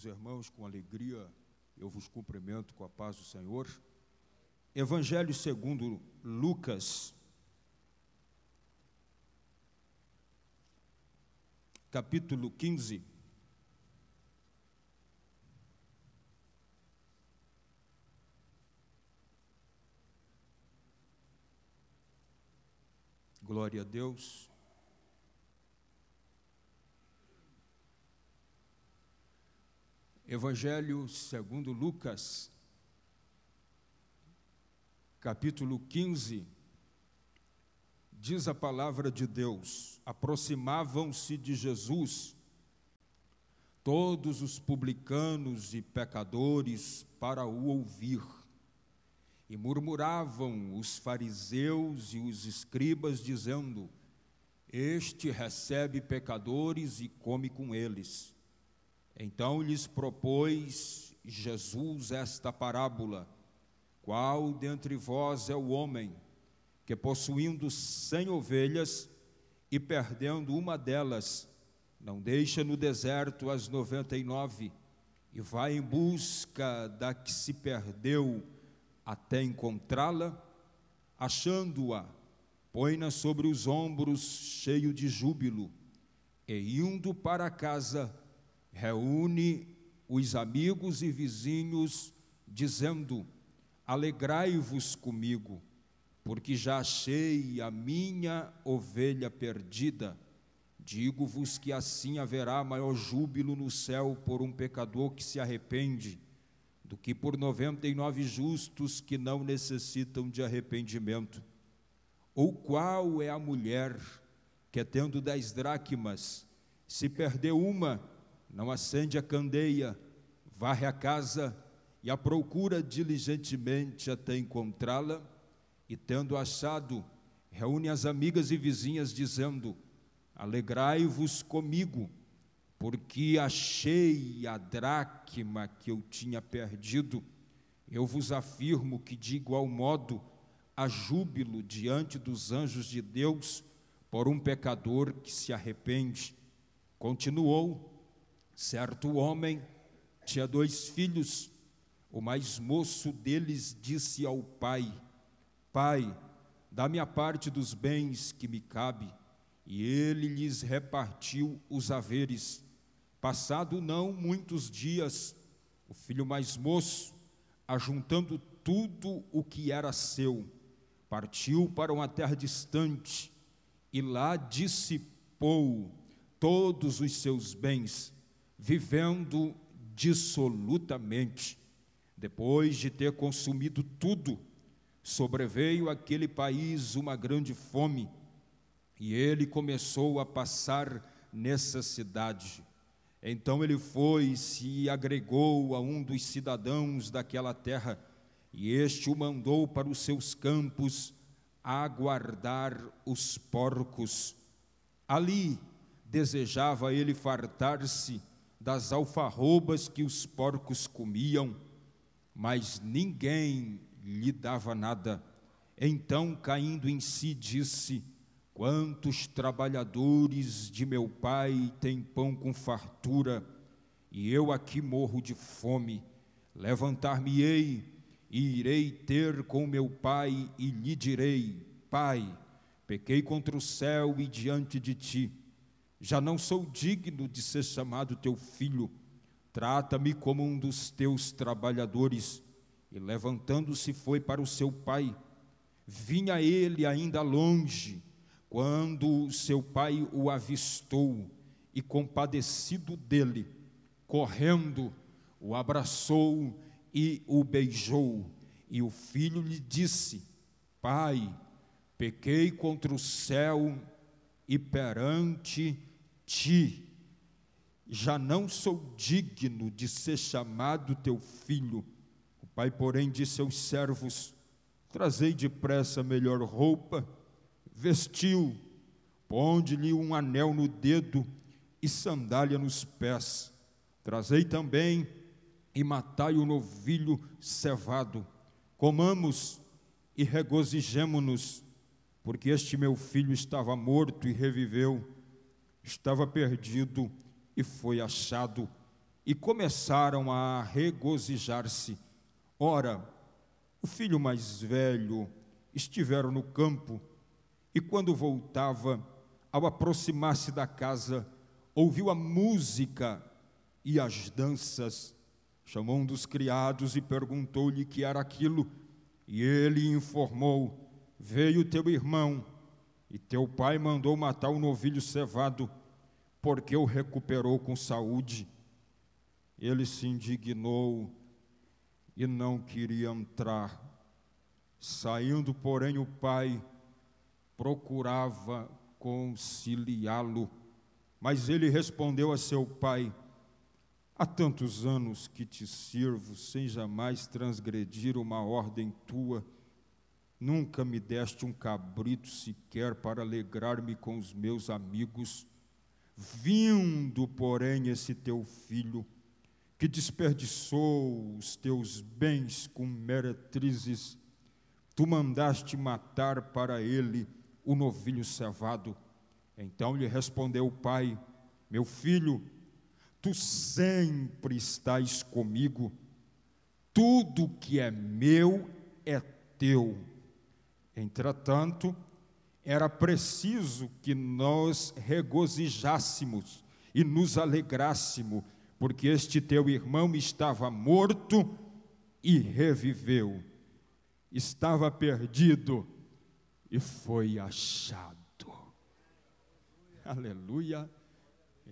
Meus irmãos, com alegria eu vos cumprimento com a paz do Senhor. Evangelho segundo Lucas, capítulo 15. Glória a Deus. Evangelho segundo Lucas, capítulo 15, diz a palavra de Deus: aproximavam-se de Jesus todos os publicanos e pecadores para o ouvir, e murmuravam os fariseus e os escribas, dizendo: este recebe pecadores e come com eles. Então lhes propôs Jesus esta parábola: qual dentre vós é o homem que, possuindo 100 ovelhas e perdendo uma delas, não deixa no deserto as 99 e vai em busca da que se perdeu até encontrá-la? Achando-a, põe-na sobre os ombros, cheio de júbilo, e indo para casa, reúne os amigos e vizinhos, dizendo: alegrai-vos comigo, porque já achei a minha ovelha perdida. Digo-vos que assim haverá maior júbilo no céu por um pecador que se arrepende, do que por 99 justos que não necessitam de arrependimento. Ou qual é a mulher que, tendo 10 dracmas, se perdeu uma, não acende a candeia, varre a casa e a procura diligentemente até encontrá-la? E tendo achado, reúne as amigas e vizinhas, dizendo: alegrai-vos comigo, porque achei a dracma que eu tinha perdido. Eu vos afirmo que de igual modo há júbilo diante dos anjos de Deus por um pecador que se arrepende. Continuou: certo homem tinha 2 filhos. O mais moço deles disse ao pai: pai, dá-me a parte dos bens que me cabe. E ele lhes repartiu os haveres. Passado não muitos dias, o filho mais moço, ajuntando tudo o que era seu, partiu para uma terra distante e lá dissipou todos os seus bens, vivendo dissolutamente. Depois de ter consumido tudo, sobreveio àquele país uma grande fome, e ele começou a passar necessidade. Então ele foi e se agregou a um dos cidadãos daquela terra, e este o mandou para os seus campos a guardar os porcos. Ali desejava ele fartar-se das alfarrobas que os porcos comiam, mas ninguém lhe dava nada. Então, caindo em si, disse: quantos trabalhadores de meu pai têm pão com fartura, e eu aqui morro de fome. Levantar-me-ei e irei ter com meu pai, e lhe direi: pai, pequei contra o céu e diante de ti. Já não sou digno de ser chamado teu filho. Trata-me como um dos teus trabalhadores. E levantando-se foi para o seu pai. Vinha ele ainda longe, quando seu pai o avistou, e compadecido dele, correndo, o abraçou e o beijou. E o filho lhe disse: pai, pequei contra o céu e perante ti, já não sou digno de ser chamado teu filho. O pai, porém, disse aos servos: trazei depressa a melhor roupa, vestiu, ponde-lhe um anel no dedo e sandália nos pés. Trazei também e matai o novilho cevado. Comamos e regozijemo-nos, porque este meu filho estava morto e reviveu, estava perdido e foi achado. e começaram a regozijar-se. Ora, o filho mais velho estivera no campo, e quando voltava, ao aproximar-se da casa, ouviu a música e as danças. Chamou um dos criados e perguntou-lhe que era aquilo, e ele informou: veio teu irmão, e teu pai mandou matar o novilho cevado, porque o recuperou com saúde. Ele se indignou e não queria entrar. Saindo, porém, o pai procurava conciliá-lo, mas ele respondeu a seu pai: há tantos anos que te sirvo, sem jamais transgredir uma ordem tua. Nunca me deste um cabrito sequer para alegrar-me com os meus amigos. Vindo, porém, esse teu filho, que desperdiçou os teus bens com meretrizes, tu mandaste matar para ele o novilho cevado. Então lhe respondeu o pai: meu filho, tu sempre estás comigo, tudo que é meu é teu. Entretanto, era preciso que nós regozijássemos e nos alegrássemos, porque este teu irmão estava morto e reviveu, estava perdido e foi achado. Aleluia.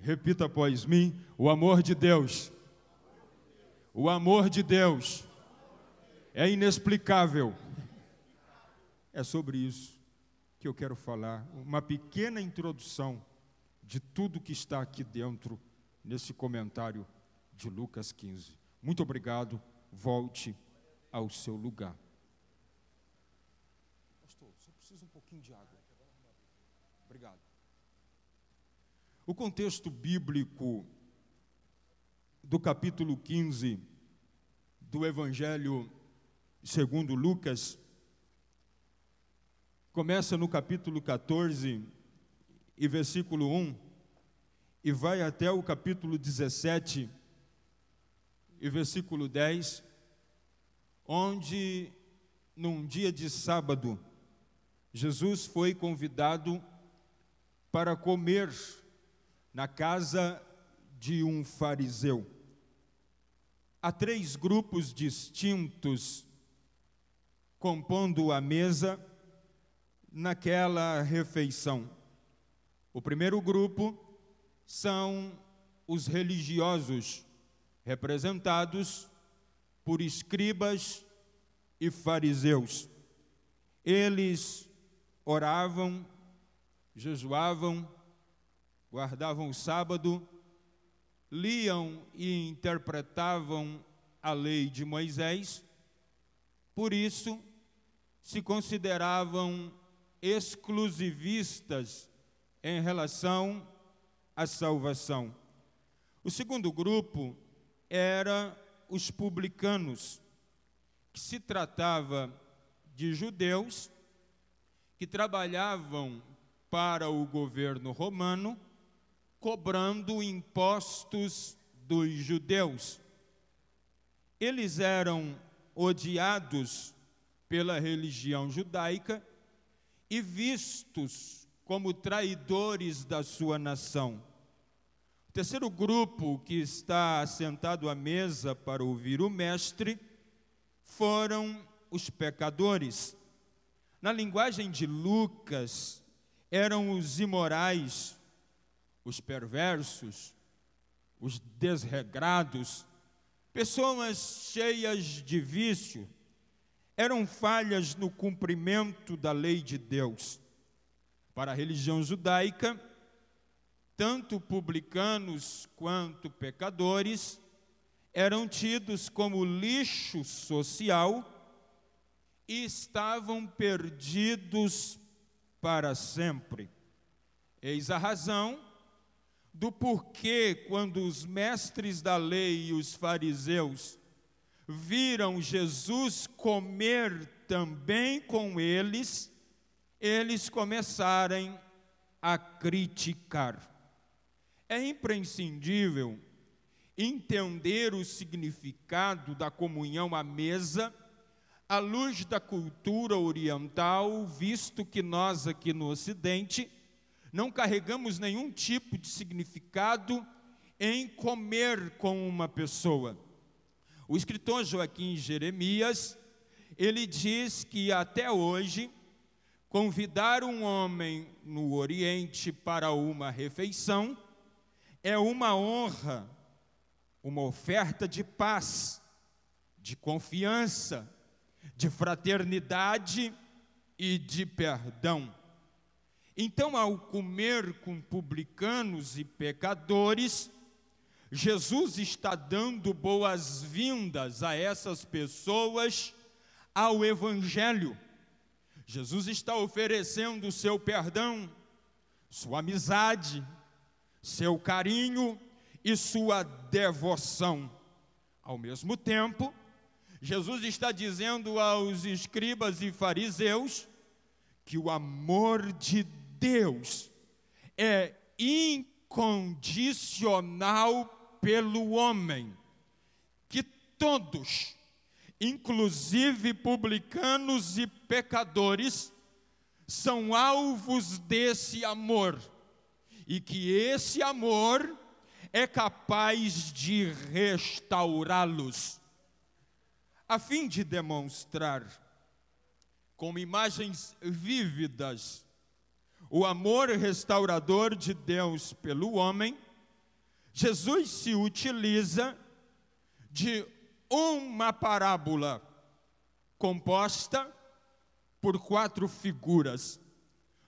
Repita após mim: o amor de Deus. O amor de Deus é inexplicável. É sobre isso que eu quero falar, uma pequena introdução de tudo que está aqui dentro, nesse comentário de Lucas 15. Muito obrigado, volte ao seu lugar. Pastor, só preciso um pouquinho de água. Obrigado. O contexto bíblico do capítulo 15 do Evangelho segundo Lucas começa no capítulo 14 e versículo 1 e vai até o capítulo 17 e versículo 10, onde num dia de sábado Jesus foi convidado para comer na casa de um fariseu. Há 3 grupos distintos compondo a mesa naquela refeição. O primeiro grupo são os religiosos, representados por escribas e fariseus. Eles oravam, jejuavam, guardavam o sábado, liam e interpretavam a lei de Moisés, por isso se consideravam exclusivistas em relação à salvação. O segundo grupo era os publicanos, que se tratava de judeus que trabalhavam para o governo romano, cobrando impostos dos judeus. Eles eram odiados pela religião judaica e vistos como traidores da sua nação. O terceiro grupo que está sentado à mesa para ouvir o mestre foram os pecadores. Na linguagem de Lucas, eram os imorais, os perversos, os desregrados, pessoas cheias de vício, eram falhas no cumprimento da lei de Deus. Para a religião judaica, tanto publicanos quanto pecadores eram tidos como lixo social e estavam perdidos para sempre. Eis a razão do porquê, quando os mestres da lei e os fariseus viram Jesus comer também com eles, eles começaram a criticar. É imprescindível entender o significado da comunhão à mesa à luz da cultura oriental, visto que nós aqui no Ocidente não carregamos nenhum tipo de significado em comer com uma pessoa. O escritor Joaquim Jeremias, ele diz que até hoje, convidar um homem no Oriente para uma refeição é uma honra, uma oferta de paz, de confiança, de fraternidade e de perdão. Então, ao comer com publicanos e pecadores, Jesus está dando boas-vindas a essas pessoas ao Evangelho. Jesus está oferecendo o seu perdão, sua amizade, seu carinho e sua devoção. Ao mesmo tempo, Jesus está dizendo aos escribas e fariseus que o amor de Deus é incondicional pelo homem, que todos, inclusive publicanos e pecadores, são alvos desse amor, e que esse amor é capaz de restaurá-los. A fim de demonstrar, com imagens vívidas, o amor restaurador de Deus pelo homem, Jesus se utiliza de uma parábola composta por 4 figuras.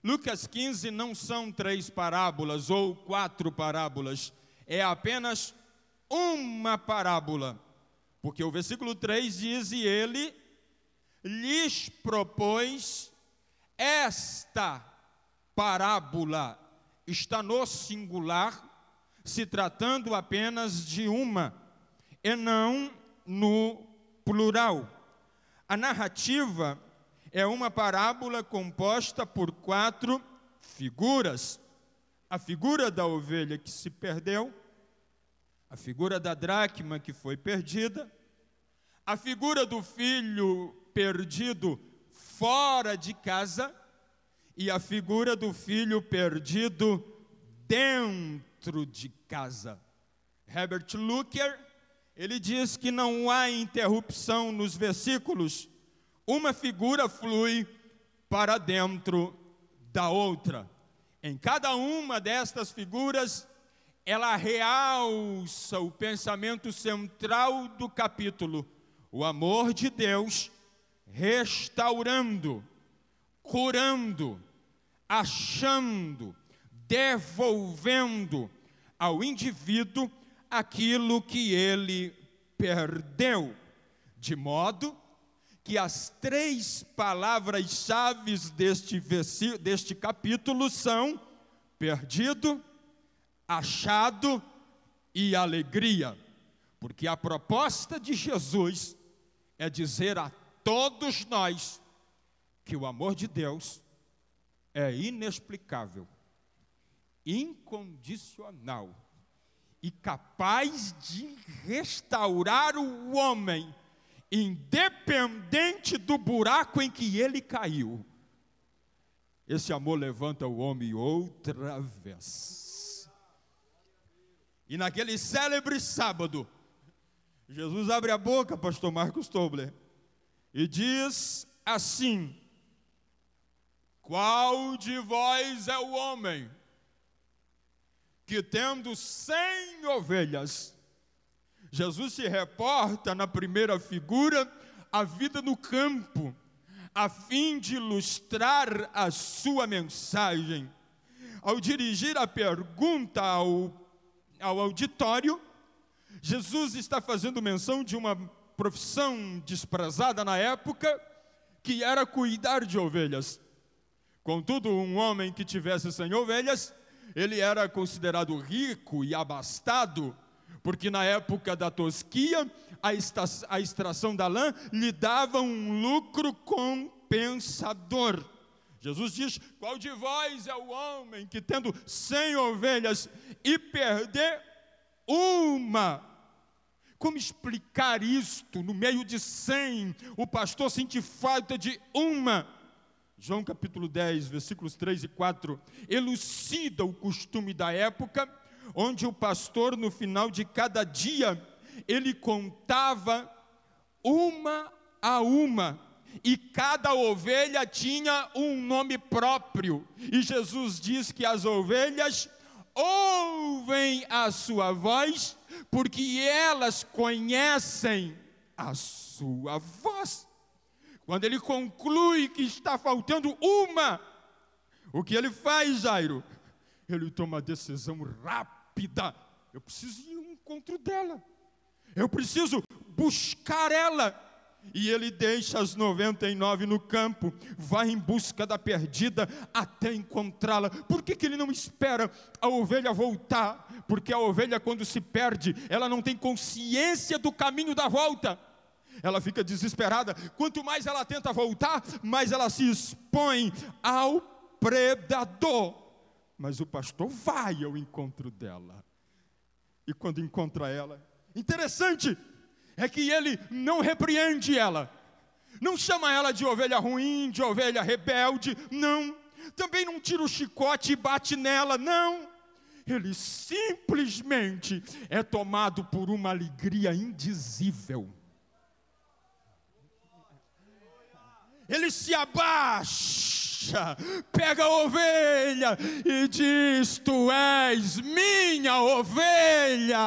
Lucas 15 não são 3 parábolas ou 4 parábolas, é apenas uma parábola, porque o versículo 3 diz: e ele lhes propôs esta parábola. Está no singular, se tratando apenas de uma, e não no plural. A narrativa é uma parábola composta por 4 figuras. A figura da ovelha que se perdeu, a figura da dracma que foi perdida, a figura do filho perdido fora de casa e a figura do filho perdido dentro de casa. Herbert Luecker, ele diz que não há interrupção nos versículos, uma figura flui para dentro da outra. Em cada uma destas figuras, ela realça o pensamento central do capítulo, o amor de Deus restaurando, curando, achando, devolvendo ao indivíduo aquilo que ele perdeu, de modo que as 3 palavras-chave deste capítulo são perdido, achado e alegria, porque a proposta de Jesus é dizer a todos nós que o amor de Deus é inexplicável, incondicional e capaz de restaurar o homem, independente do buraco em que ele caiu. Esse amor levanta o homem outra vez. E naquele célebre sábado, Jesus abre a boca, pastor Marcos Tobler, e diz assim: qual de vós é o homem que, tendo 100 ovelhas, Jesus se reporta na primeira figura a vida no campo, a fim de ilustrar a sua mensagem. Ao dirigir a pergunta ao auditório, Jesus está fazendo menção de uma profissão desprezada na época, que era cuidar de ovelhas. Contudo, um homem que tivesse 100 ovelhas, ele era considerado rico e abastado, porque na época da tosquia, a extração da lã lhe dava um lucro compensador. Jesus diz: qual de vós é o homem que, tendo 100 ovelhas e perder uma Como explicar isto? No meio de 100, o pastor sente falta de uma. João capítulo 10, versículos 3 e 4, elucida o costume da época, onde o pastor, no final de cada dia, ele contava uma a uma, e cada ovelha tinha um nome próprio, e Jesus diz que as ovelhas ouvem a sua voz, porque elas conhecem a sua voz. Quando ele conclui que está faltando uma, o que ele faz, Jairo? Ele toma uma decisão rápida. Eu preciso ir ao encontro dela. Eu preciso buscar ela. E ele deixa as 99 no campo, vai em busca da perdida até encontrá-la. Por que ele não espera a ovelha voltar? Porque a ovelha, quando se perde, ela não tem consciência do caminho da volta. Ela fica desesperada. Quanto mais ela tenta voltar, mais ela se expõe ao predador. Mas o pastor vai ao encontro dela. E quando encontra ela, interessante é que ele não repreende ela, não chama ela de ovelha ruim, de ovelha rebelde, não. Também não tira o chicote e bate nela, não. Ele simplesmente é tomado por uma alegria indizível. Ele se abaixa, pega a ovelha e diz: tu és minha ovelha.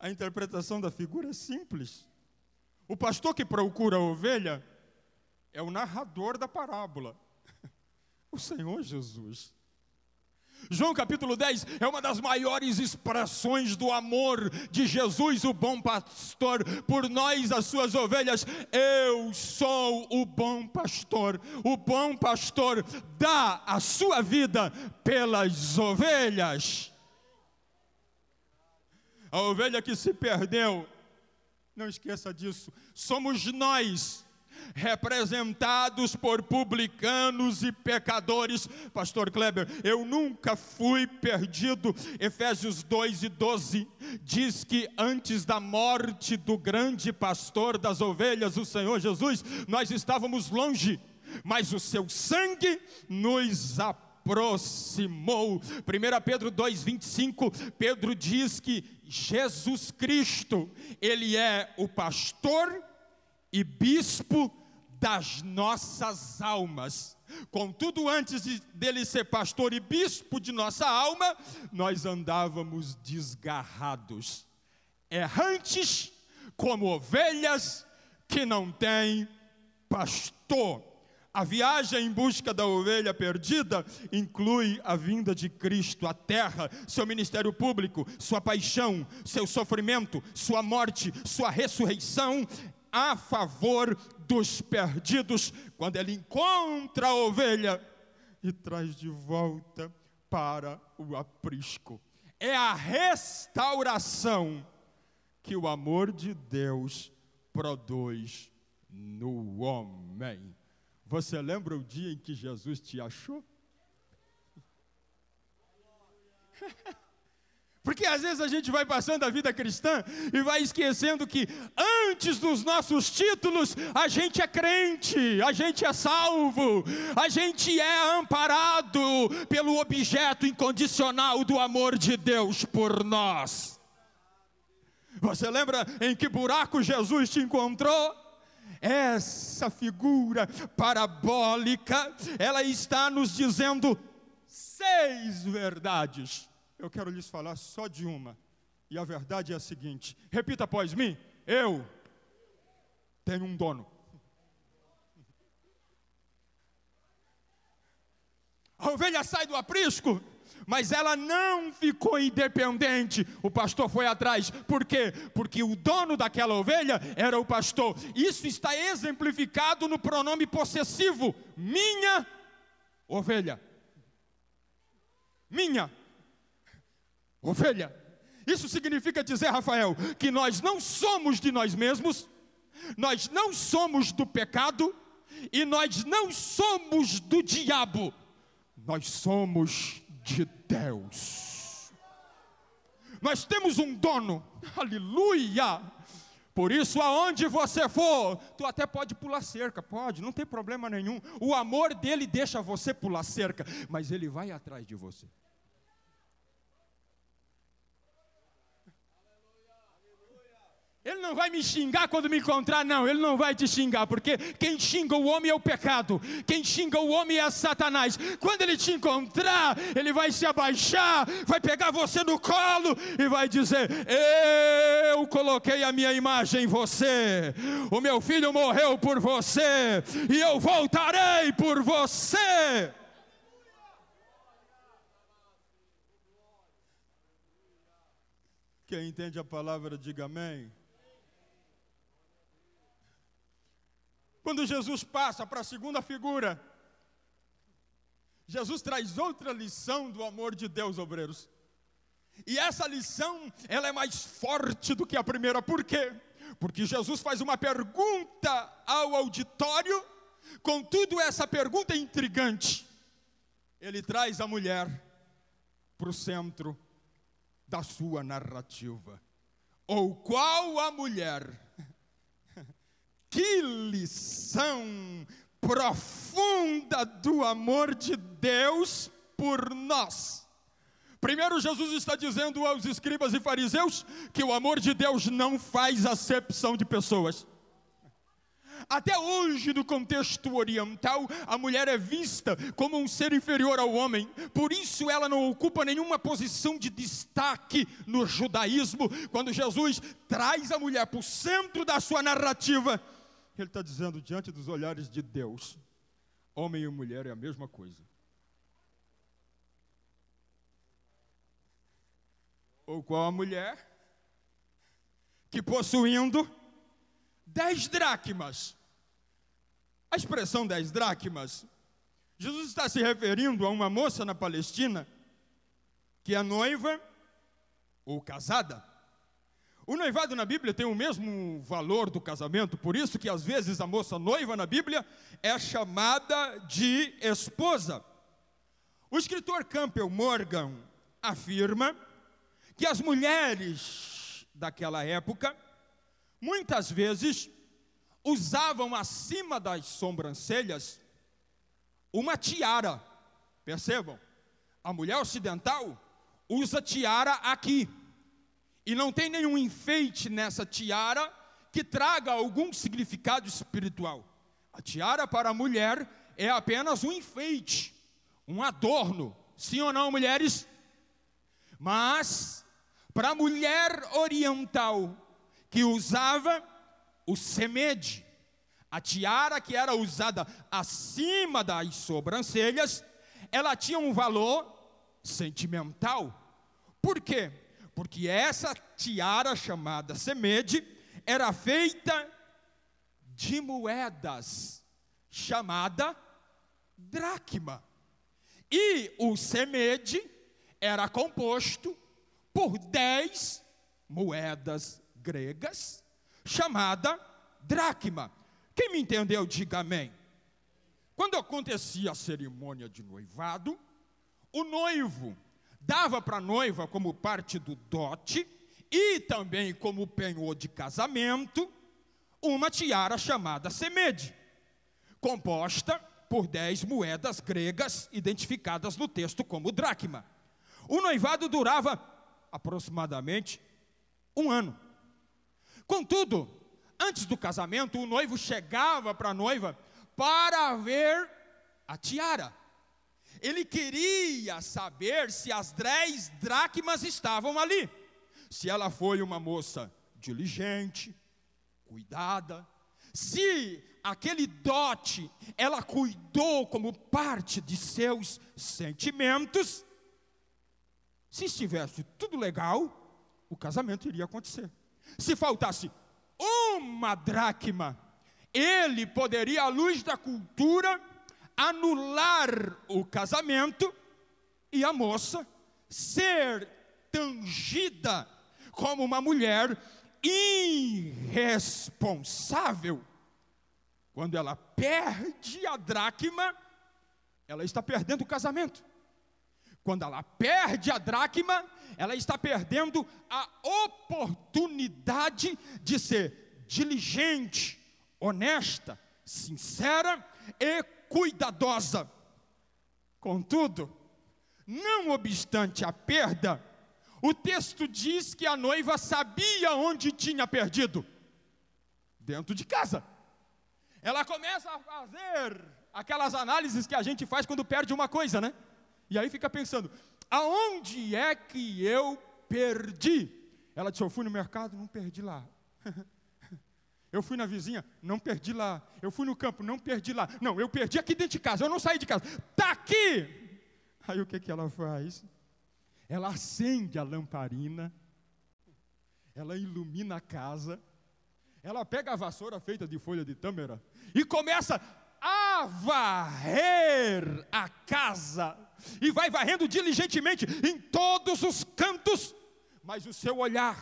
A interpretação da figura é simples. O pastor que procura a ovelha é o narrador da parábola, o Senhor Jesus. João capítulo 10 é uma das maiores expressões do amor de Jesus, o bom pastor, por nós, as suas ovelhas. Eu sou o bom pastor. O bom pastor dá a sua vida pelas ovelhas. A ovelha que se perdeu, não esqueça disso, somos nós, representados por publicanos e pecadores. Pastor Kleber, eu nunca fui perdido. Efésios 2:12 diz que antes da morte do grande pastor das ovelhas, o Senhor Jesus, nós estávamos longe, mas o seu sangue nos aproximou. 1 Pedro 2:25, Pedro diz que Jesus Cristo, Ele é o pastor e bispo das nossas almas. Contudo, antes dele ser pastor e bispo de nossa alma, nós andávamos desgarrados, errantes, como ovelhas que não têm pastor. A viagem em busca da ovelha perdida inclui a vinda de Cristo à terra, seu ministério público, sua paixão, seu sofrimento, sua morte, sua ressurreição a favor dos perdidos, quando ele encontra a ovelha e traz de volta para o aprisco. É a restauração que o amor de Deus produz no homem. Você lembra o dia em que Jesus te achou? Porque às vezes a gente vai passando a vida cristã e vai esquecendo que antes dos nossos títulos a gente é crente, a gente é salvo, a gente é amparado pelo objeto incondicional do amor de Deus por nós. Você lembra em que buraco Jesus te encontrou? Essa figura parabólica, ela está nos dizendo 6 verdades. Eu quero lhes falar só de uma. E a verdade é a seguinte: repita após mim: eu tenho um dono. A ovelha sai do aprisco, mas ela não ficou independente. O pastor foi atrás. Por quê? Porque o dono daquela ovelha era o pastor. Isso está exemplificado no pronome possessivo: minha ovelha. Minha ovelha. Isso significa dizer, Rafael, que nós não somos de nós mesmos, nós não somos do pecado e nós não somos do diabo. Nós somos de Deus. nós temos um dono, aleluia. Por isso, aonde você for, tu até pode pular cerca, pode, não tem problema nenhum. O amor dele deixa você pular cerca, mas ele vai atrás de você. Ele não vai me xingar quando me encontrar, não, ele não vai te xingar, porque quem xinga o homem é o pecado, quem xinga o homem é Satanás. Quando ele te encontrar, ele vai se abaixar, vai pegar você no colo e vai dizer: eu coloquei a minha imagem em você, o meu filho morreu por você, e eu voltarei por você. Quem entende a palavra, diga amém. Quando Jesus passa para a segunda figura, Jesus traz outra lição do amor de Deus, obreiros. E essa lição, ela é mais forte do que a primeira. Por quê? Porque Jesus faz uma pergunta ao auditório, contudo essa pergunta é intrigante. Ele traz a mulher para o centro da sua narrativa. Ou qual a mulher? Que lição profunda do amor de Deus por nós. Primeiro, Jesus está dizendo aos escribas e fariseus que o amor de Deus não faz acepção de pessoas. Até hoje, no contexto oriental, a mulher é vista como um ser inferior ao homem. Por isso ela não ocupa nenhuma posição de destaque no judaísmo. Quando Jesus traz a mulher para o centro da sua narrativa, ele está dizendo, diante dos olhares de Deus, homem e mulher é a mesma coisa. Ou qual a mulher que, possuindo 10 dracmas, a expressão 10 dracmas, Jesus está se referindo a uma moça na Palestina que é noiva ou casada. O noivado na Bíblia tem o mesmo valor do casamento, por isso que às vezes a moça noiva na Bíblia é chamada de esposa. O escritor Campbell Morgan afirma que as mulheres daquela época muitas vezes usavam acima das sobrancelhas uma tiara. Percebam, a mulher ocidental usa tiara aqui. E não tem nenhum enfeite nessa tiara que traga algum significado espiritual. A tiara para a mulher é apenas um enfeite, um adorno. Sim ou não, mulheres? Mas para a mulher oriental que usava o semede, a tiara que era usada acima das sobrancelhas, ela tinha um valor sentimental. Por quê? Porque essa tiara chamada semede era feita de moedas, chamada dracma. E o semede era composto por 10 moedas gregas, chamada dracma. Quem me entendeu, diga amém. Quando acontecia a cerimônia de noivado, o noivo dava para a noiva como parte do dote e também como penhor de casamento uma tiara chamada semede, composta por 10 moedas gregas identificadas no texto como dracma. O noivado durava aproximadamente 1 ano. Contudo, antes do casamento, o noivo chegava para a noiva para ver a tiara. Ele queria saber se as 10 dracmas estavam ali. Se ela foi uma moça diligente, cuidada. Se aquele dote ela cuidou como parte de seus sentimentos. Se estivesse tudo legal, o casamento iria acontecer. Se faltasse uma dracma, ele poderia, à luz da cultura, anular o casamento e a moça ser tangida como uma mulher irresponsável. Quando ela perde a dracma, ela está perdendo o casamento. Quando ela perde a dracma, ela está perdendo a oportunidade de ser diligente, honesta, sincera e cuidadosa. Contudo, não obstante a perda, o texto diz que a noiva sabia onde tinha perdido. Dentro de casa. Ela começa a fazer aquelas análises que a gente faz quando perde uma coisa, né? E aí fica pensando, aonde é que eu perdi? Ela disse, eu fui no mercado, não perdi lá. Eu fui na vizinha, não perdi lá. Eu fui no campo, não perdi lá. Não, eu perdi aqui dentro de casa, eu não saí de casa. Está aqui! Aí o que ela faz? Ela acende a lamparina, ela ilumina a casa, ela pega a vassoura feita de folha de tâmara e começa a varrer a casa, e vai varrendo diligentemente em todos os cantos, mas o seu olhar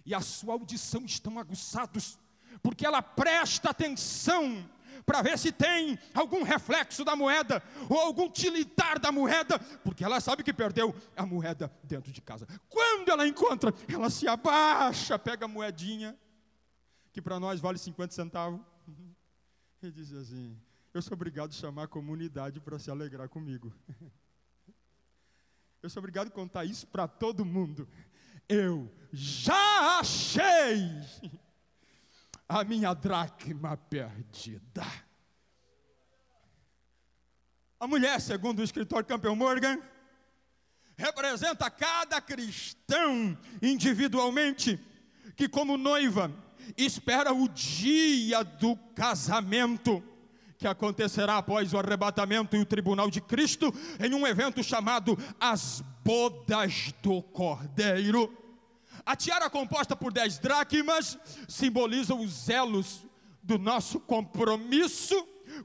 e a sua audição estão aguçados, porque ela presta atenção para ver se tem algum reflexo da moeda, ou algum tilitar da moeda, porque ela sabe que perdeu a moeda dentro de casa. Quando ela encontra, ela se abaixa, pega a moedinha, que para nós vale 50 centavos, e diz assim, eu sou obrigado a chamar a comunidade para se alegrar comigo. Eu sou obrigado a contar isso para todo mundo. Eu já achei a minha dracma perdida. A mulher, segundo o escritor Campbell Morgan, representa cada cristão individualmente, que como noiva espera o dia do casamento, que acontecerá após o arrebatamento e o tribunal de Cristo, em um evento chamado as bodas do Cordeiro. A tiara, composta por 10 dracmas, simboliza os elos do nosso compromisso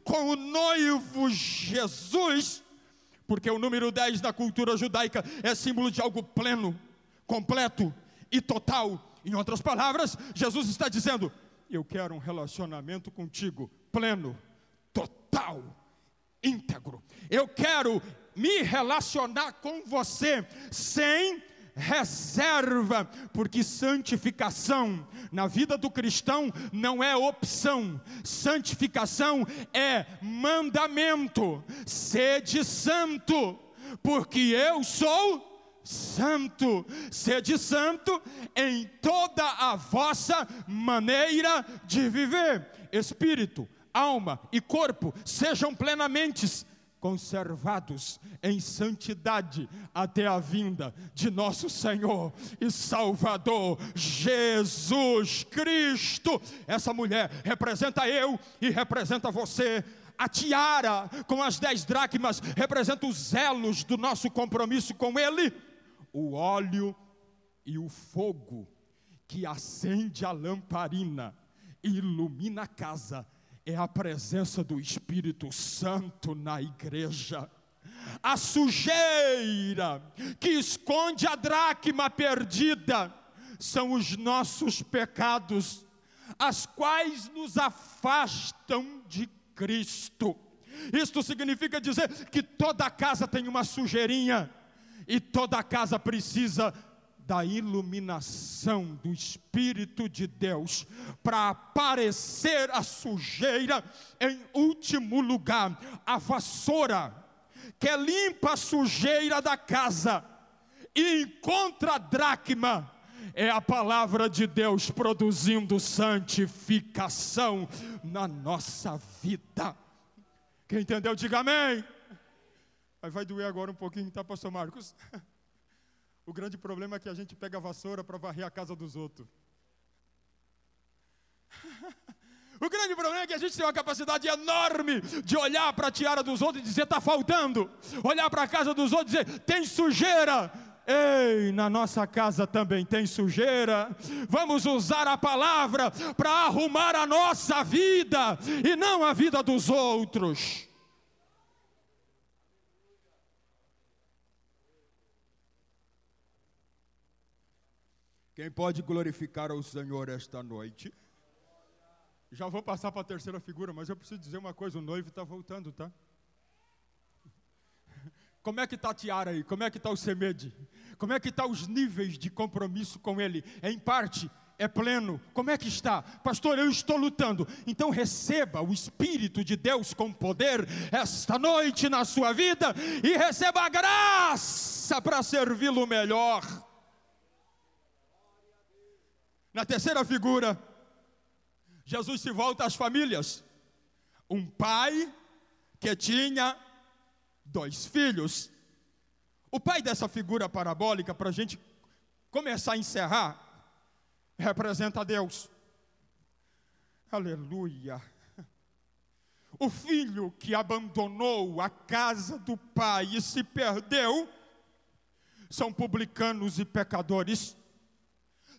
com o noivo Jesus, porque o número 10 na cultura judaica é símbolo de algo pleno, completo e total. Em outras palavras, Jesus está dizendo, eu quero um relacionamento contigo pleno, total, íntegro. Eu quero me relacionar com você sem reserva, porque santificação na vida do cristão não é opção, santificação é mandamento. Sede santo, porque eu sou santo. Sede santo em toda a vossa maneira de viver. Espírito, alma e corpo sejam plenamente conservados em santidade até a vinda de nosso Senhor e Salvador Jesus Cristo. Essa mulher representa eu e representa você. A tiara com as 10 dracmas representa os elos do nosso compromisso com Ele. O óleo e o fogo que acende a lamparina e ilumina a casa é a presença do Espírito Santo na igreja. A sujeira que esconde a dracma perdida são os nossos pecados, as quais nos afastam de Cristo. Isto significa dizer que toda casa tem uma sujeirinha, e toda casa precisa da iluminação do Espírito de Deus para aparecer a sujeira. Em último lugar, a vassoura que limpa a sujeira da casa e encontra a dracma é a palavra de Deus produzindo santificação na nossa vida. Quem entendeu, diga amém. Aí vai doer agora um pouquinho, tá, pastor Marcos? O grande problema é que a gente pega a vassoura para varrer a casa dos outros. O grande problema é que a gente tem uma capacidade enorme de olhar para a tiara dos outros e dizer, está faltando. Olhar para a casa dos outros e dizer, tem sujeira. Ei, na nossa casa também tem sujeira. Vamos usar a palavra para arrumar a nossa vida e não a vida dos outros. Quem pode glorificar ao Senhor esta noite? Já vou passar para a terceira figura, mas eu preciso dizer uma coisa, o noivo está voltando, tá? Como é que está a Tiara aí? Como é que está o Semede? Como é que estão os níveis de compromisso com Ele? É em parte? É pleno? Como é que está? Pastor, eu estou lutando. Então receba o Espírito de Deus com poder esta noite na sua vida e receba a graça para servi-lo melhor. Na terceira figura, Jesus se volta às famílias. Um pai que tinha 2 filhos. O pai dessa figura parabólica, para a gente começar a encerrar, representa Deus. Aleluia. O filho que abandonou a casa do pai e se perdeu, são publicanos e pecadores.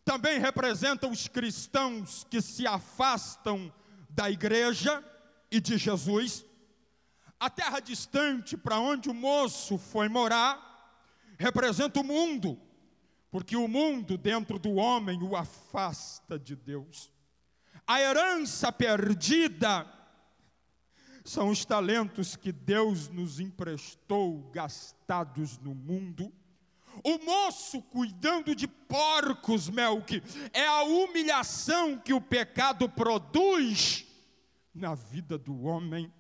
Também representa os cristãos que se afastam da igreja e de Jesus. A terra distante para onde o moço foi morar, representa o mundo, porque o mundo dentro do homem o afasta de Deus. A herança perdida são os talentos que Deus nos emprestou, gastados no mundo. O moço cuidando de porcos, Melque, é a humilhação que o pecado produz na vida do homem.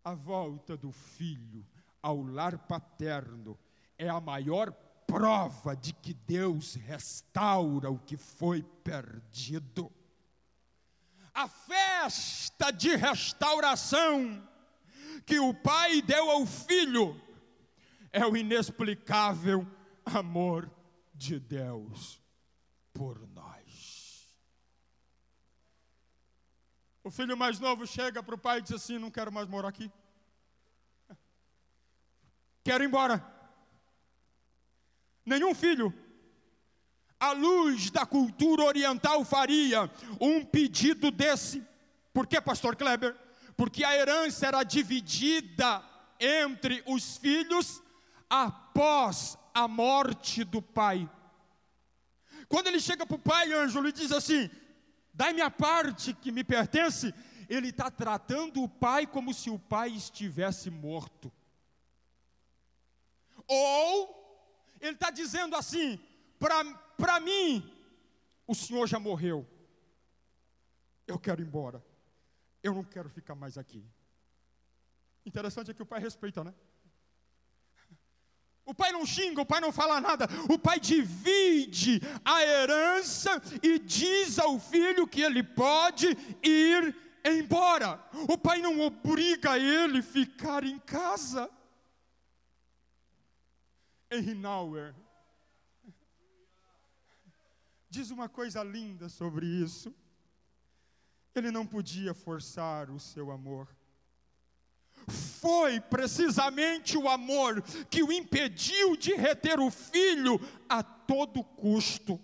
A volta do filho ao lar paterno é a maior prova de que Deus restaura o que foi perdido. A festa de restauração que o pai deu ao filho é o inexplicável amor de Deus por nós. O filho mais novo chega para o pai e diz assim: não quero mais morar aqui. Quero ir embora. Nenhum filho, à luz da cultura oriental, faria um pedido desse. Por que, pastor Kleber? Porque a herança era dividida entre os filhos após a morte do pai. Quando ele chega para o pai, Ângelo, e diz assim: dai-me a parte que me pertence, ele está tratando o pai como se o pai estivesse morto. Ou ele está dizendo assim: para mim, o senhor já morreu, eu quero ir embora, eu não quero ficar mais aqui. Interessante é que o pai respeita, né? O pai não xinga, o pai não fala nada, o pai divide a herança e diz ao filho que ele pode ir embora. O pai não obriga ele a ficar em casa. Henry Nouwen diz uma coisa linda sobre isso. Ele não podia forçar o seu amor. Foi precisamente o amor que o impediu de reter o filho a todo custo.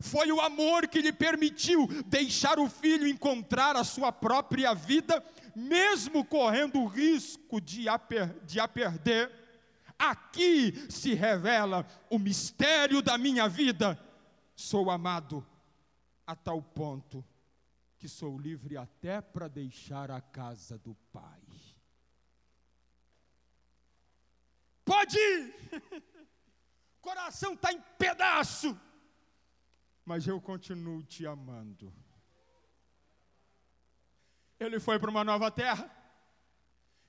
Foi o amor que lhe permitiu deixar o filho encontrar a sua própria vida, mesmo correndo o risco de a perder. Aqui se revela o mistério da minha vida. Sou amado a tal ponto que sou livre até para deixar a casa do pai. Pode ir, coração está em pedaço, mas eu continuo te amando. Ele foi para uma nova terra.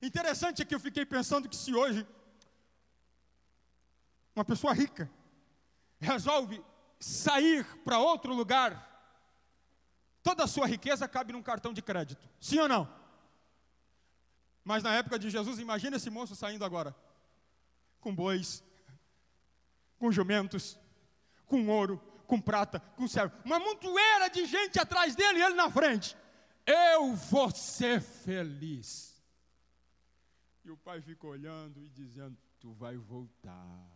Interessante é que eu fiquei pensando que se hoje uma pessoa rica resolve sair para outro lugar, toda a sua riqueza cabe num cartão de crédito, sim ou não? Mas na época de Jesus, imagina esse moço saindo agora, com bois, com jumentos, com ouro, com prata, com servo, uma montoeira de gente atrás dele e ele na frente. Eu vou ser feliz. E o pai fica olhando e dizendo: tu vai voltar.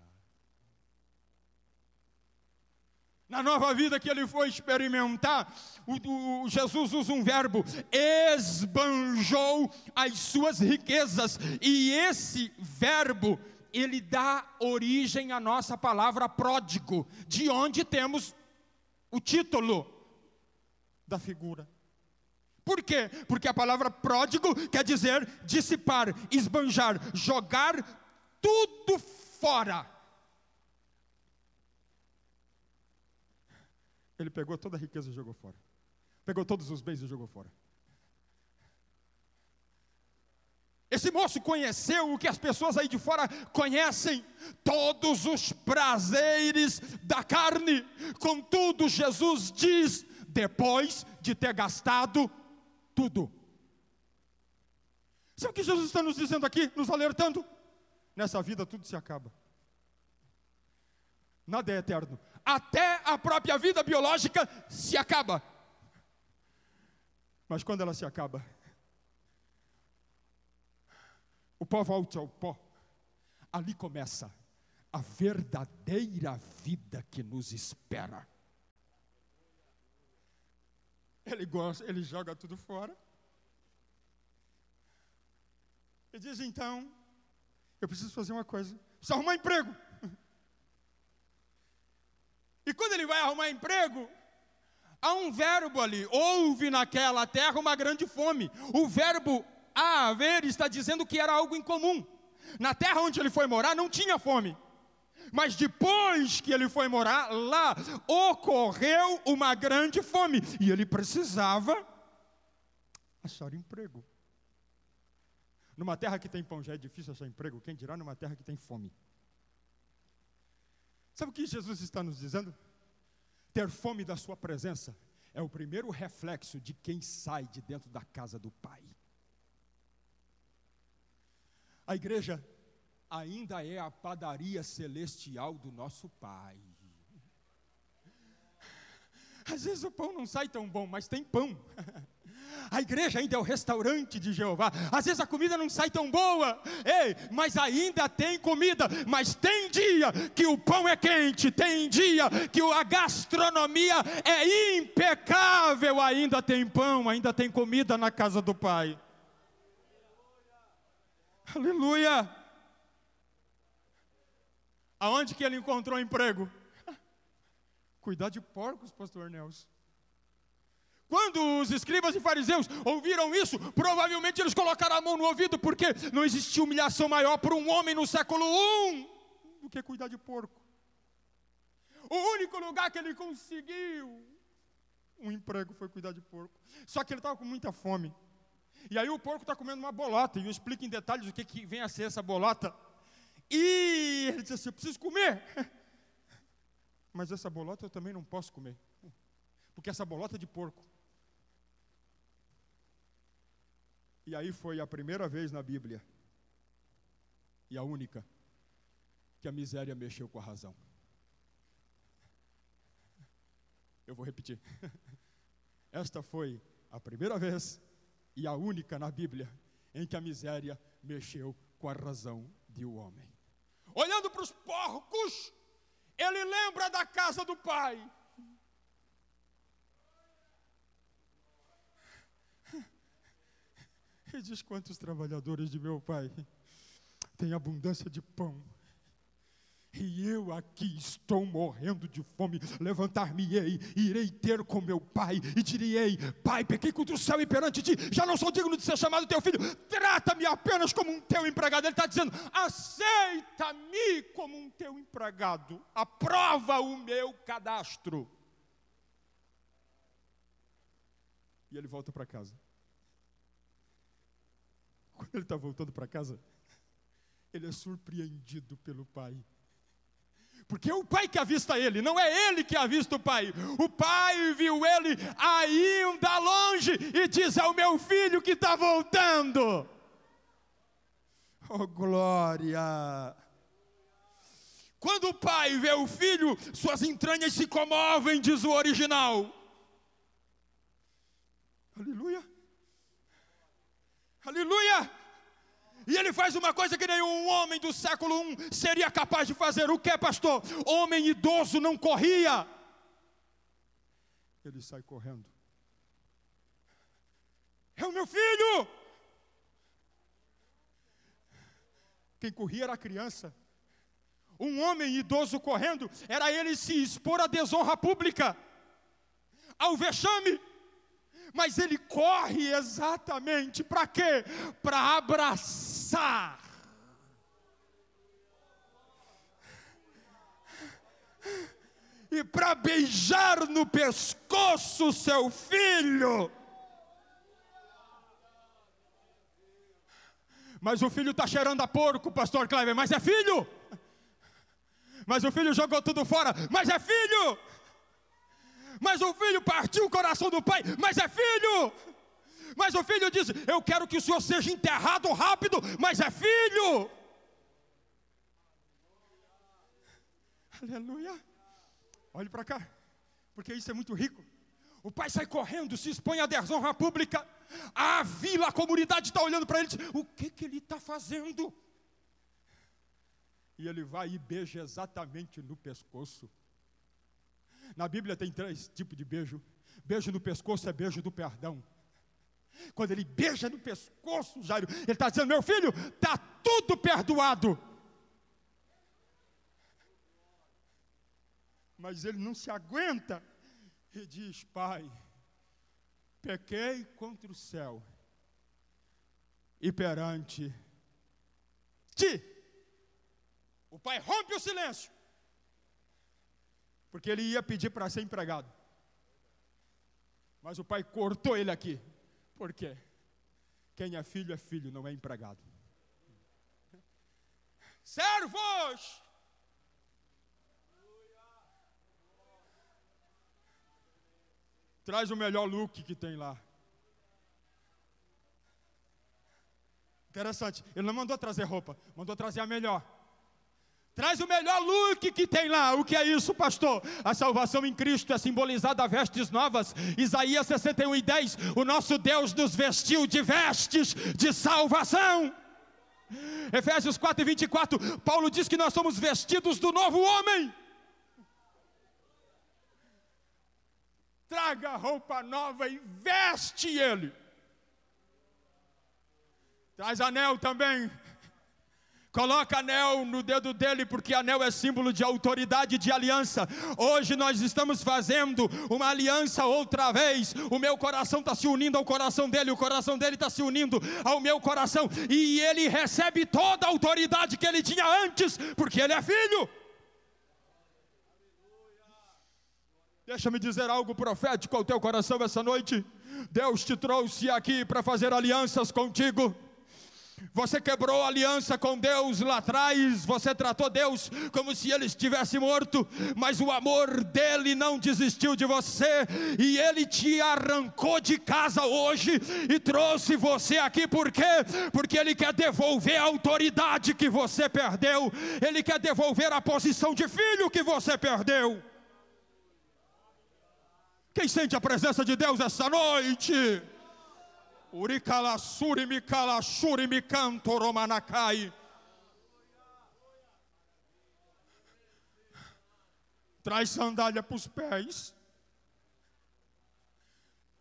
Na nova vida que ele foi experimentar, Jesus usa um verbo: esbanjou as suas riquezas. E esse verbo, ele dá origem à nossa palavra pródigo, de onde temos o título da figura. Por quê? Porque a palavra pródigo quer dizer dissipar, esbanjar, jogar tudo fora. Ele pegou toda a riqueza e jogou fora. Pegou todos os bens e jogou fora. Esse moço conheceu o que as pessoas aí de fora conhecem, todos os prazeres da carne. Contudo, Jesus diz, depois de ter gastado tudo. Sabe o que Jesus está nos dizendo aqui, nos alertando? Nessa vida tudo se acaba. Nada é eterno. Até a própria vida biológica se acaba. Mas quando ela se acaba, o pó volta ao pó. Ali começa a verdadeira vida que nos espera. Ele joga tudo fora. E diz, então, eu preciso fazer uma coisa. Preciso arrumar emprego. E quando ele vai arrumar emprego, há um verbo ali. Houve naquela terra uma grande fome. O verbo haver está dizendo que era algo incomum. Na terra onde ele foi morar não tinha fome. Mas depois que ele foi morar lá, ocorreu uma grande fome. E ele precisava achar emprego. Numa terra que tem pão já é difícil achar emprego. Quem dirá numa terra que tem fome? Sabe o que Jesus está nos dizendo? Ter fome da sua presença é o primeiro reflexo de quem sai de dentro da casa do Pai. A igreja ainda é a padaria celestial do nosso Pai. Às vezes o pão não sai tão bom, mas tem pão. A igreja ainda é o restaurante de Jeová. Às vezes a comida não sai tão boa, mas ainda tem comida. Mas tem dia que o pão é quente, tem dia que a gastronomia é impecável. Ainda tem pão, ainda tem comida na casa do Pai. Aleluia! Aonde que ele encontrou emprego? Cuidar de porcos, pastor Nelson. Quando os escribas e fariseus ouviram isso, provavelmente eles colocaram a mão no ouvido, porque não existia humilhação maior para um homem no século I do que cuidar de porco. O único lugar que ele conseguiu um emprego foi cuidar de porco. Só que ele estava com muita fome. E aí o porco está comendo uma bolota, e eu explico em detalhes o que vem a ser essa bolota. E ele disse assim, eu preciso comer. Mas essa bolota eu também não posso comer, porque essa bolota é de porco. E aí foi a primeira vez na Bíblia, e a única, que a miséria mexeu com a razão. Eu vou repetir. Esta foi a primeira vez e a única na Bíblia em que a miséria mexeu com a razão de um homem. Olhando para os porcos, ele lembra da casa do Pai. E diz, quantos trabalhadores de meu Pai têm abundância de pão, e eu aqui estou morrendo de fome. Levantar-me-ei, irei ter com meu pai, e direi, Pai, pequei contra o céu e perante ti, já não sou digno de ser chamado teu filho, trata-me apenas como um teu empregado. Ele está dizendo, aceita-me como um teu empregado, aprova o meu cadastro. E ele volta para casa. Quando ele está voltando para casa, ele é surpreendido pelo pai. Porque é o pai que avista ele, não é ele que avista o pai. O pai viu ele ainda longe e diz, é o meu filho que está voltando. Oh, glória! Quando o pai vê o filho, suas entranhas se comovem, diz o original. Aleluia! Aleluia! E ele faz uma coisa que nenhum homem do século I seria capaz de fazer. O que, pastor? Homem idoso não corria. Ele sai correndo. É o meu filho! Quem corria era a criança. Um homem idoso correndo era ele se expor à desonra pública, ao vexame. Mas ele corre exatamente para quê? Para abraçar e para beijar no pescoço seu filho. Mas o filho está cheirando a porco, pastor Kleber, mas é filho. Mas o filho jogou tudo fora, mas é filho. Mas o filho partiu o coração do pai, mas é filho. Mas o filho diz, eu quero que o senhor seja enterrado rápido, mas é filho. Aleluia. Olhe para cá, porque isso é muito rico. O pai sai correndo, se expõe à desonra pública. A vila, a comunidade está olhando para ele e diz, o que ele está fazendo? E ele vai e beija exatamente no pescoço. Na Bíblia tem 3 tipos de beijo. Beijo no pescoço é beijo do perdão. Quando ele beija no pescoço, Jairo, ele está dizendo, meu filho, está tudo perdoado. Mas ele não se aguenta e diz, pai, pequei contra o céu e perante ti. O pai rompe o silêncio, porque ele ia pedir para ser empregado. Mas o pai cortou ele aqui. Por quê? Quem é filho, não é empregado. Servos! Traz o melhor look que tem lá. Interessante, ele não mandou trazer roupa, mandou trazer a melhor. Traz o melhor look que tem lá. O que é isso, pastor? A salvação em Cristo é simbolizada a vestes novas. Isaías 61:10, o nosso Deus nos vestiu de vestes de salvação. Efésios 4:24, Paulo diz que nós somos vestidos do novo homem. Traga roupa nova e veste ele. Traz anel também. Coloca anel no dedo dele, porque anel é símbolo de autoridade, de aliança. Hoje nós estamos fazendo uma aliança outra vez. O meu coração está se unindo ao coração dele, o coração dele está se unindo ao meu coração. E ele recebe toda a autoridade que ele tinha antes, porque ele é filho. Deixa-me dizer algo profético ao teu coração essa noite. Deus te trouxe aqui para fazer alianças contigo. Você quebrou a aliança com Deus lá atrás, você tratou Deus como se ele estivesse morto, mas o amor dele não desistiu de você, e ele te arrancou de casa hoje e trouxe você aqui. Por quê? Porque ele quer devolver a autoridade que você perdeu, ele quer devolver a posição de filho que você perdeu. Quem sente a presença de Deus essa noite? Uricalassuri mi calachuri mi canto romanacai. Traz sandália para os pés.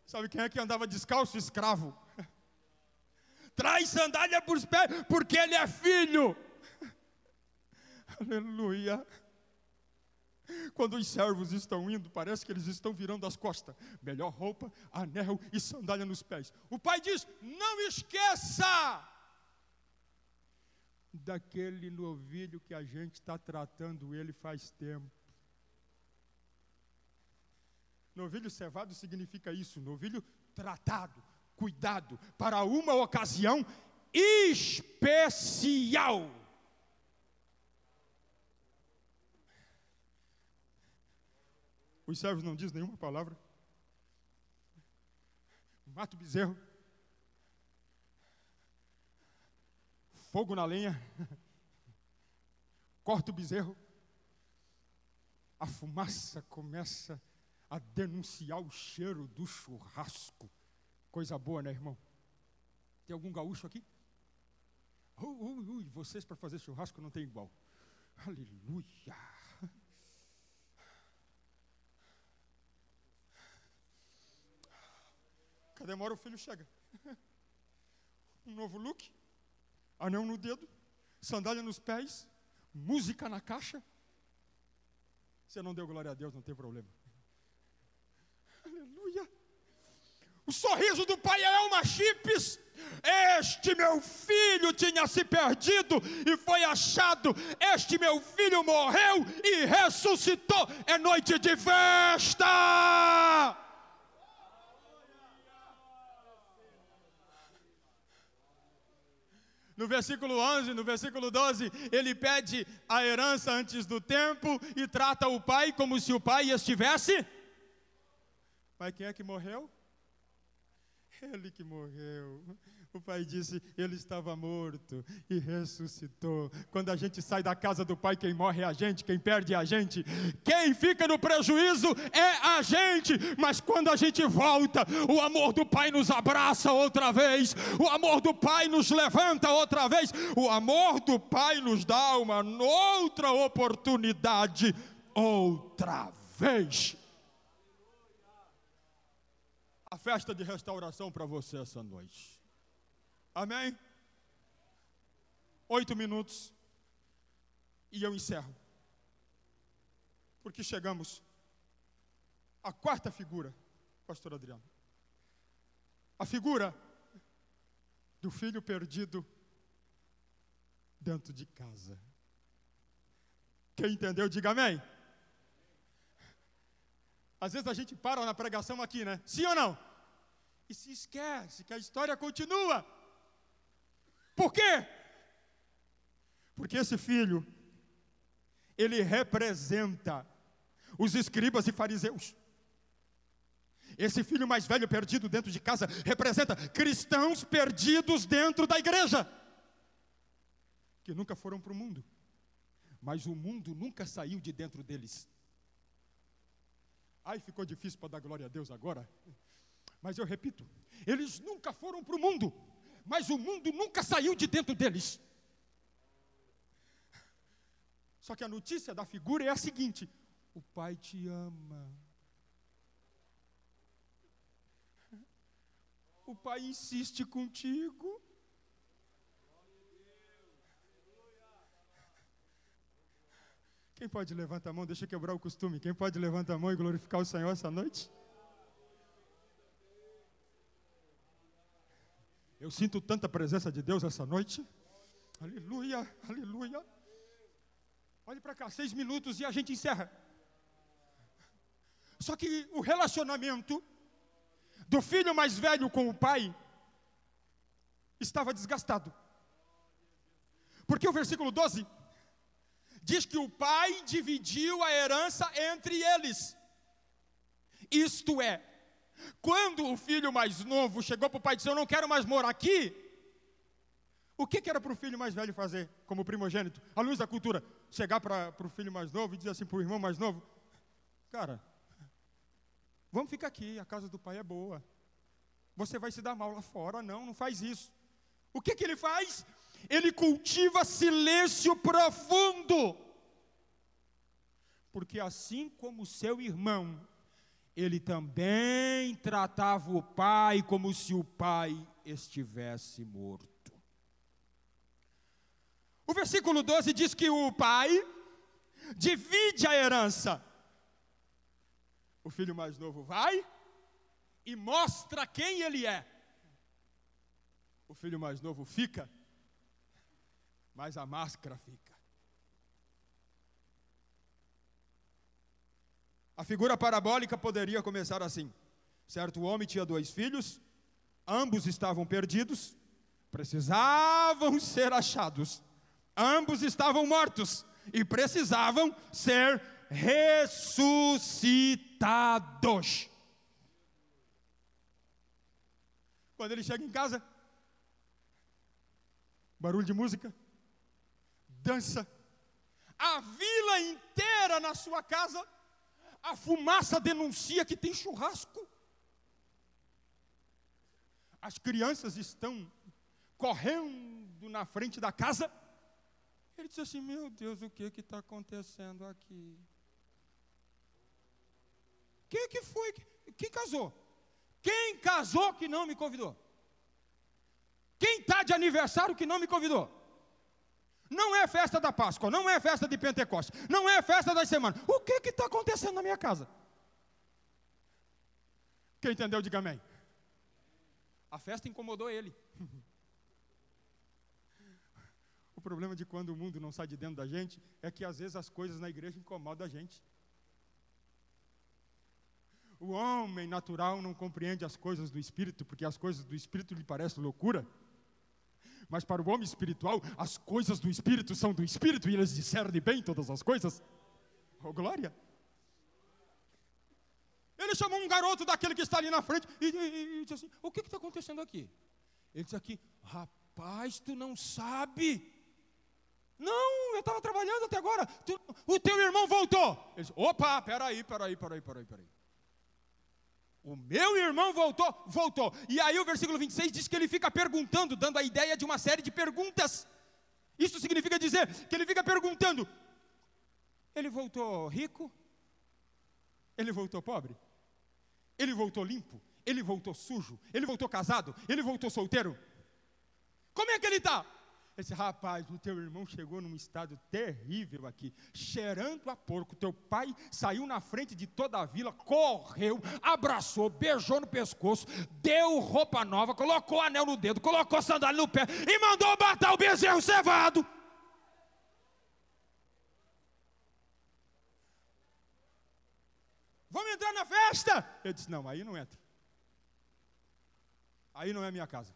Sabe quem é que andava descalço? Escravo. Traz sandália para os pés, porque ele é filho. Aleluia. Quando os servos estão indo, parece que eles estão virando as costas. Melhor roupa, anel e sandália nos pés. O pai diz, não esqueça daquele novilho que a gente está tratando ele faz tempo. Novilho cevado significa isso, novilho tratado, cuidado, para uma ocasião especial. Os servos não dizem nenhuma palavra. Mata o bezerro. Fogo na lenha. Corta o bezerro. A fumaça começa a denunciar o cheiro do churrasco. Coisa boa, né, irmão? Tem algum gaúcho aqui? Vocês para fazer churrasco não tem igual. Aleluia. Cada hora o filho chega. Um novo look, anel no dedo, sandália nos pés, música na caixa. Você não deu glória a Deus, não tem problema. Aleluia. O sorriso do pai é uma chips. Este meu filho tinha se perdido e foi achado. Este meu filho morreu e ressuscitou. É noite de festa. No versículo 11, no versículo 12, ele pede a herança antes do tempo e trata o pai como se o pai estivesse. Mas quem é que morreu? Ele que morreu. O pai disse, ele estava morto e ressuscitou. Quando a gente sai da casa do pai, quem morre é a gente, quem perde é a gente. Quem fica no prejuízo é a gente. Mas quando a gente volta, o amor do pai nos abraça outra vez. O amor do pai nos levanta outra vez. O amor do pai nos dá uma outra oportunidade outra vez. A festa de restauração para você essa noite. Amém? 8 minutos e eu encerro. Porque chegamos à quarta figura, pastor Adriano. A figura do filho perdido dentro de casa. Quem entendeu, diga amém. Às vezes a gente para na pregação aqui, né? Sim ou não? E se esquece que a história continua. Por quê? Porque esse filho, ele representa os escribas e fariseus. Esse filho mais velho perdido dentro de casa representa cristãos perdidos dentro da igreja, que nunca foram para o mundo, mas o mundo nunca saiu de dentro deles. Ai, ficou difícil para dar glória a Deus agora. Mas eu repito, eles nunca foram para o mundo, mas o mundo nunca saiu de dentro deles. Só que a notícia da figura é a seguinte: o pai te ama. O pai insiste contigo. Quem pode levantar a mão? Deixa eu quebrar o costume. Quem pode levantar a mão e glorificar o Senhor essa noite? Eu sinto tanta presença de Deus essa noite. Aleluia, aleluia. Olhe para cá, 6 minutos e a gente encerra. Só que o relacionamento do filho mais velho com o pai estava desgastado. Porque o versículo 12 diz que o pai dividiu a herança entre eles. Isto é, quando o filho mais novo chegou para o pai e disse, eu não quero mais morar aqui, o que era para o filho mais velho fazer, como primogênito? À luz da cultura, chegar para o filho mais novo e dizer assim para o irmão mais novo, cara, vamos ficar aqui, a casa do pai é boa, você vai se dar mal lá fora. Não faz isso. O que ele faz? Ele cultiva silêncio profundo, porque assim como seu irmão, ele também tratava o pai como se o pai estivesse morto. O versículo 12 diz que o pai divide a herança. O filho mais novo vai e mostra quem ele é. O filho mais novo fica, mas a máscara fica. A figura parabólica poderia começar assim: certo homem tinha 2 filhos, ambos estavam perdidos, precisavam ser achados, ambos estavam mortos e precisavam ser ressuscitados. Quando ele chega em casa, barulho de música, dança, a vila inteira na sua casa, a fumaça denuncia que tem churrasco. As crianças estão correndo na frente da casa. Ele diz assim, meu Deus, o que está acontecendo aqui? Quem que foi? Quem casou? Quem casou que não me convidou? Quem está de aniversário que não me convidou? Não é festa da Páscoa, não é festa de Pentecostes, não é festa das semanas. O que está acontecendo na minha casa? Quem entendeu, diga amém. A festa incomodou ele. O problema de quando o mundo não sai de dentro da gente é que às vezes as coisas na igreja incomodam a gente. O homem natural não compreende as coisas do Espírito, porque as coisas do Espírito lhe parecem loucura. Mas para o homem espiritual, as coisas do Espírito são do Espírito e eles discernem bem todas as coisas. Oh, glória! Ele chamou um garoto daquele que está ali na frente e disse assim: o que está acontecendo aqui? Ele disse aqui: rapaz, tu não sabe? Não, eu estava trabalhando até agora. O teu irmão voltou. Ele disse: opa, peraí. O meu irmão voltou. E aí o versículo 26 diz que ele fica perguntando, dando a ideia de uma série de perguntas. Isso significa dizer que ele fica perguntando: ele voltou rico? Ele voltou pobre? Ele voltou limpo? Ele voltou sujo? Ele voltou casado? Ele voltou solteiro? Como é que ele está? Esse rapaz, o teu irmão chegou num estado terrível aqui, cheirando a porco. Teu pai saiu na frente de toda a vila, correu, abraçou, beijou no pescoço, deu roupa nova, colocou anel no dedo, colocou sandália no pé e mandou matar o bezerro cevado. Vamos entrar na festa? Eu disse: não, aí não entra. Aí não é minha casa.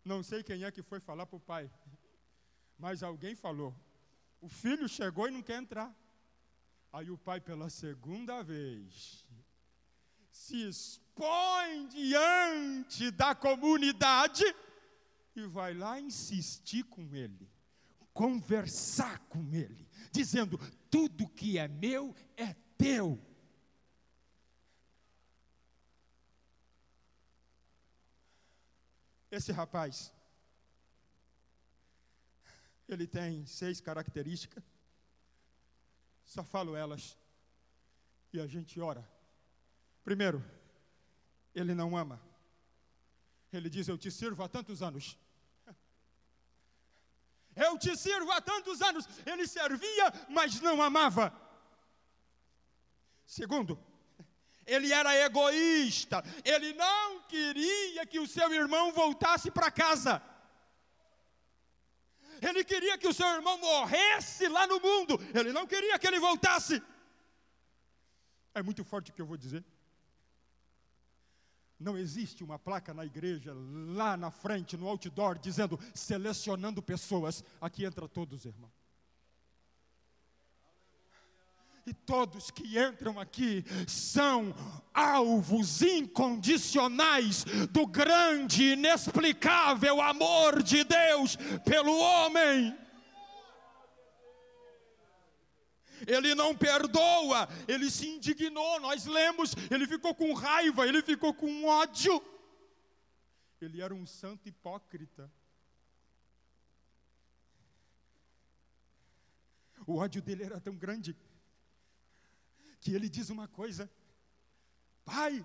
Não sei quem é que foi falar para o pai, mas alguém falou. O filho chegou e não quer entrar. Aí o pai, pela segunda vez, se expõe diante da comunidade e vai lá insistir com ele, conversar com ele, dizendo: tudo que é meu é teu. Esse rapaz, ele tem 6 características, só falo elas, e a gente ora. Primeiro, ele não ama. Ele diz: eu te sirvo há tantos anos. Eu te sirvo há tantos anos. Ele servia, mas não amava. Segundo, ele era egoísta. Ele não queria que o seu irmão voltasse para casa. Ele queria que o seu irmão morresse lá no mundo. Ele não queria que ele voltasse. É muito forte o que eu vou dizer. Não existe uma placa na igreja, lá na frente, no outdoor, dizendo: selecionando pessoas. Aqui entra todos, irmão. E todos que entram aqui são alvos incondicionais do grande, inexplicável amor de Deus pelo homem. Ele não perdoa, ele se indignou, nós lemos, ele ficou com raiva, ele ficou com ódio. Ele era um santo hipócrita. O ódio dele era tão grande que ele diz uma coisa: pai,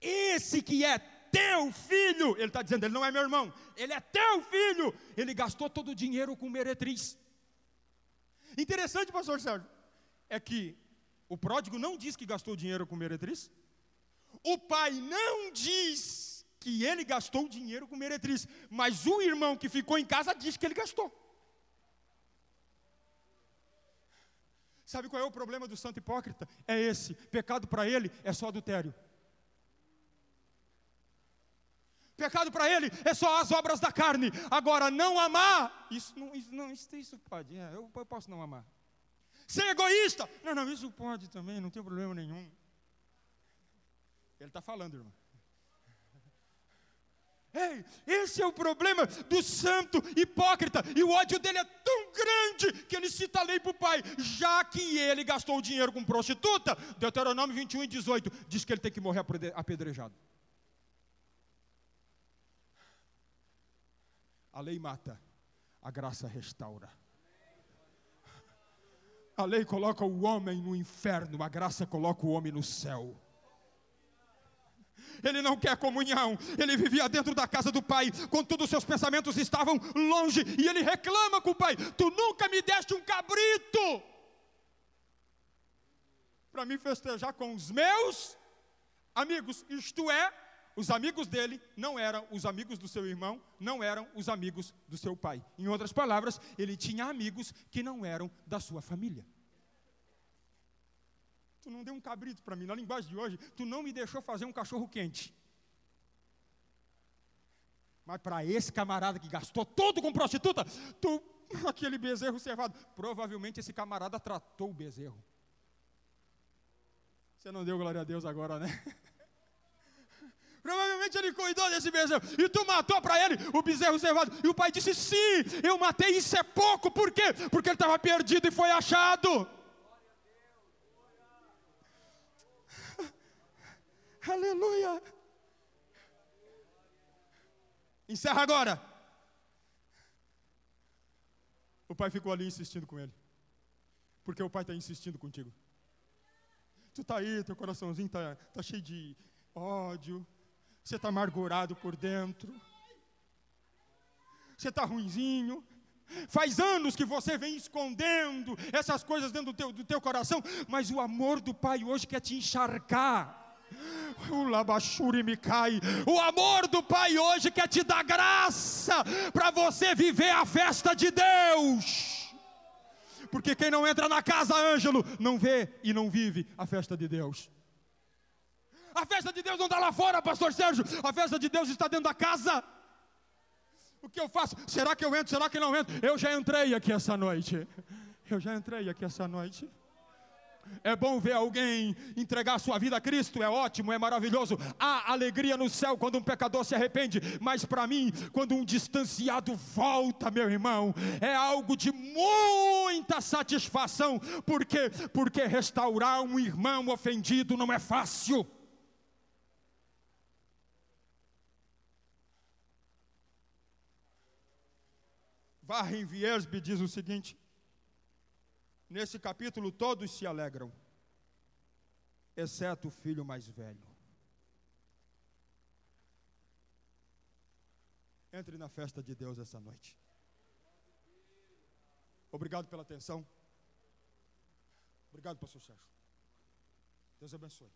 esse que é teu filho, ele está dizendo, ele não é meu irmão, ele é teu filho, ele gastou todo o dinheiro com meretriz. Interessante, pastor Sérgio, é que o pródigo não diz que gastou dinheiro com meretriz, o pai não diz que ele gastou dinheiro com meretriz, mas o irmão que ficou em casa diz que ele gastou. Sabe qual é o problema do santo hipócrita? É esse: pecado para ele é só adultério. Pecado para ele é só as obras da carne. Agora, não amar, isso pode, eu posso não amar. Ser egoísta, não, isso pode também, não tem problema nenhum. Ele está falando, irmão. Ei, esse é o problema do santo hipócrita. E o ódio dele é tão grande que ele cita a lei para o pai. Já que ele gastou o dinheiro com prostituta, Deuteronômio 21:18 diz que ele tem que morrer apedrejado. A lei mata, a graça restaura. A lei coloca o homem no inferno, a graça coloca o homem no céu. Ele não quer comunhão, ele vivia dentro da casa do pai, contudo seus pensamentos estavam longe, e ele reclama com o pai: tu nunca me deste um cabrito para me festejar com os meus amigos, isto é, os amigos dele não eram os amigos do seu irmão, não eram os amigos do seu pai. Em outras palavras, ele tinha amigos que não eram da sua família. Tu não deu um cabrito para mim, na linguagem de hoje, tu não me deixou fazer um cachorro quente. Mas para esse camarada que gastou todo com prostituta, aquele bezerro cevado, provavelmente esse camarada tratou o bezerro. Você não deu glória a Deus agora, né? Provavelmente ele cuidou desse bezerro. E tu matou para ele o bezerro cevado. E o pai disse, sim, eu matei, isso é pouco. Por quê? Porque ele estava perdido e foi achado. Aleluia. Encerra agora. O pai ficou ali insistindo com ele. Porque o pai está insistindo contigo. Tu está aí, teu coraçãozinho está cheio de ódio. Você está amargurado por dentro. Você está ruinzinho. Faz anos que você vem escondendo essas coisas dentro do teu coração. Mas o amor do pai hoje quer te encharcar. O amor do pai hoje quer te dar graça para você viver a festa de Deus. Porque quem não entra na casa, Ângelo, não vê e não vive a festa de Deus. A festa de Deus não está lá fora, pastor Sérgio. A festa de Deus está dentro da casa. O que eu faço? Será que eu entro? Será que não entro? Eu já entrei aqui essa noite. É bom ver alguém entregar sua vida a Cristo, é ótimo, é maravilhoso. Há alegria no céu quando um pecador se arrepende. Mas para mim, quando um distanciado volta, meu irmão, é algo de muita satisfação. Por quê? Porque restaurar um irmão ofendido não é fácil. Warren Wiersbe diz o seguinte: nesse capítulo todos se alegram, exceto o filho mais velho. Entre na festa de Deus essa noite. Obrigado pela atenção. Obrigado, pastor Sérgio. Deus abençoe.